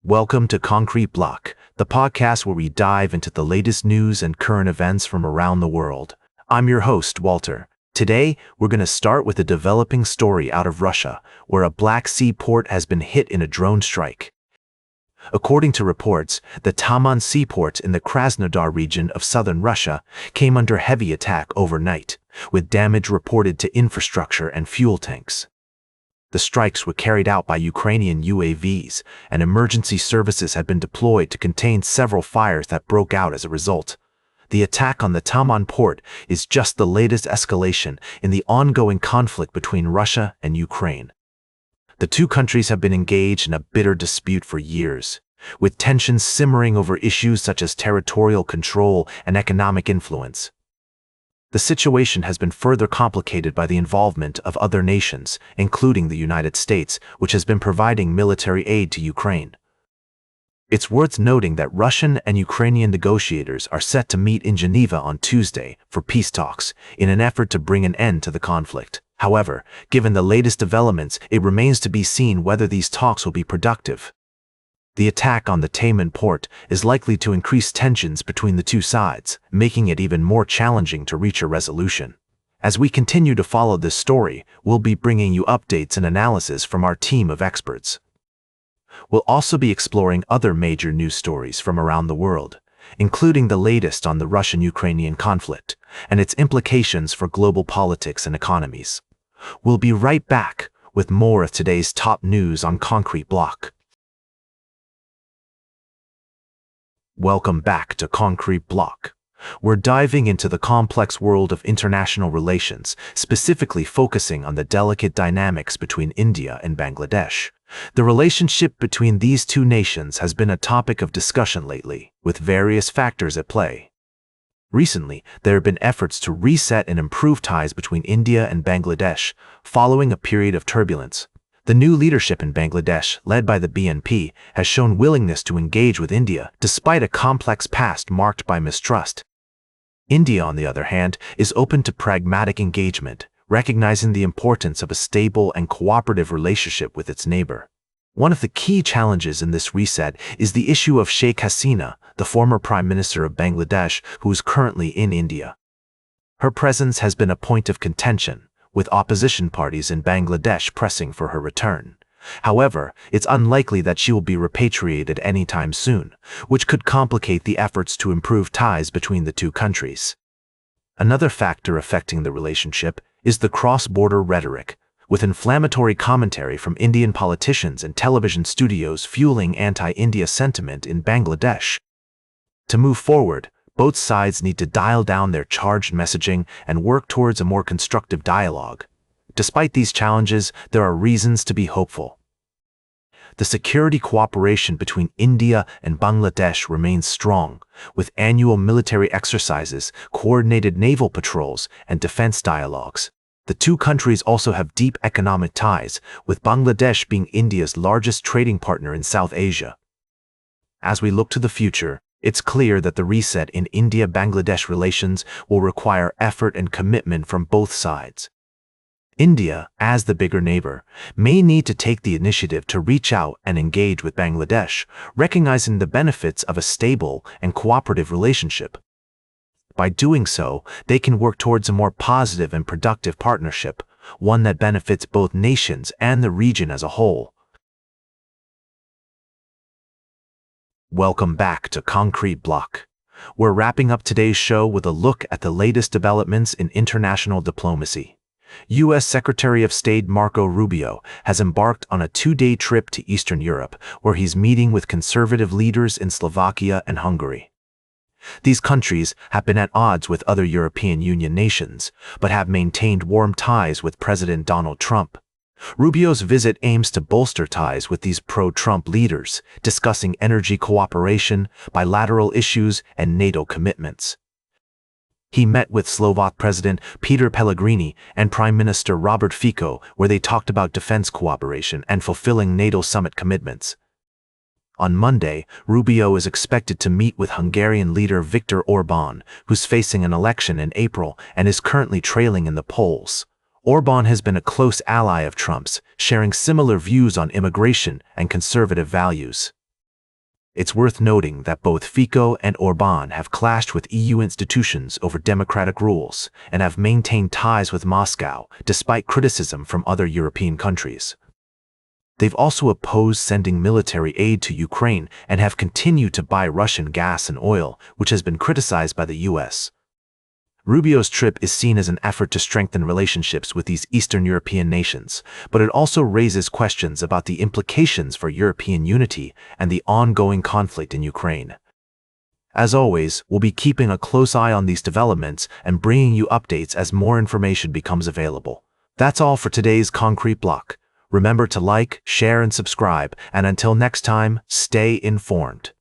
Welcome to Concrete Block, the podcast where we dive into the latest news and current events from around the world. I'm your host, Walter. Today, we're going to start with a developing story out of Russia, where a Black Sea port has been hit in a drone strike. According to reports, the Taman seaport in the Krasnodar region of southern Russia came under heavy attack overnight, with damage reported to infrastructure and fuel tanks. The strikes were carried out by Ukrainian UAVs, and emergency services had been deployed to contain several fires that broke out as a result. The attack on the Taman port is just the latest escalation in the ongoing conflict between Russia and Ukraine. The two countries have been engaged in a bitter dispute for years, with tensions simmering over issues such as territorial control and economic influence. The situation has been further complicated by the involvement of other nations, including the United States, which has been providing military aid to Ukraine. It's worth noting that Russian and Ukrainian negotiators are set to meet in Geneva on Tuesday for peace talks in an effort to bring an end to the conflict. However, given the latest developments, it remains to be seen whether these talks will be productive. The attack on the Taman port is likely to increase tensions between the two sides, making it even more challenging to reach a resolution. As we continue to follow this story, we'll be bringing you updates and analysis from our team of experts. We'll also be exploring other major news stories from around the world, including the latest on the Russian-Ukrainian conflict and its implications for global politics and economies. We'll be right back with more of today's top news on Concrete Block. Welcome back to Concrete Block. We're diving into the complex world of international relations, specifically focusing on the delicate dynamics between India and Bangladesh. The relationship between these two nations has been a topic of discussion lately, with various factors at play. Recently, there have been efforts to reset and improve ties between India and Bangladesh, following a period of turbulence. The new leadership in Bangladesh, led by the BNP, has shown willingness to engage with India despite a complex past marked by mistrust. India, on the other hand, is open to pragmatic engagement, recognizing the importance of a stable and cooperative relationship with its neighbor. One of the key challenges in this reset is the issue of Sheikh Hasina, the former Prime Minister of Bangladesh, who is currently in India. Her presence has been a point of contention, with opposition parties in Bangladesh pressing for her return. However, it's unlikely that she will be repatriated anytime soon, which could complicate the efforts to improve ties between the two countries. Another factor affecting the relationship is the cross-border rhetoric, with inflammatory commentary from Indian politicians and television studios fueling anti-India sentiment in Bangladesh. To move forward, both sides need to dial down their charged messaging and work towards a more constructive dialogue. Despite these challenges, there are reasons to be hopeful. The security cooperation between India and Bangladesh remains strong, with annual military exercises, coordinated naval patrols, and defense dialogues. The two countries also have deep economic ties, with Bangladesh being India's largest trading partner in South Asia. As we look to the future, it's clear that the reset in India-Bangladesh relations will require effort and commitment from both sides. India, as the bigger neighbor, may need to take the initiative to reach out and engage with Bangladesh, recognizing the benefits of a stable and cooperative relationship. By doing so, they can work towards a more positive and productive partnership, one that benefits both nations and the region as a whole. Welcome back to Concrete Block. We're wrapping up today's show with a look at the latest developments in international diplomacy. U.S. Secretary of State Marco Rubio has embarked on a two-day trip to Eastern Europe, where he's meeting with conservative leaders in Slovakia and Hungary. These countries have been at odds with other European Union nations, but have maintained warm ties with President Donald Trump. Rubio's visit aims to bolster ties with these pro-Trump leaders, discussing energy cooperation, bilateral issues, and NATO commitments. He met with Slovak President Peter Pellegrini and Prime Minister Robert Fico, where they talked about defense cooperation and fulfilling NATO summit commitments. On Monday, Rubio is expected to meet with Hungarian leader Viktor Orbán, who's facing an election in April and is currently trailing in the polls. Orbán has been a close ally of Trump's, sharing similar views on immigration and conservative values. It's worth noting that both Fico and Orbán have clashed with EU institutions over democratic rules and have maintained ties with Moscow despite criticism from other European countries. They've also opposed sending military aid to Ukraine and have continued to buy Russian gas and oil, which has been criticized by the US. Rubio's trip is seen as an effort to strengthen relationships with these Eastern European nations, but it also raises questions about the implications for European unity and the ongoing conflict in Ukraine. As always, we'll be keeping a close eye on these developments and bringing you updates as more information becomes available. That's all for today's Concrete Block. Remember to like, share, and subscribe, and until next time, stay informed.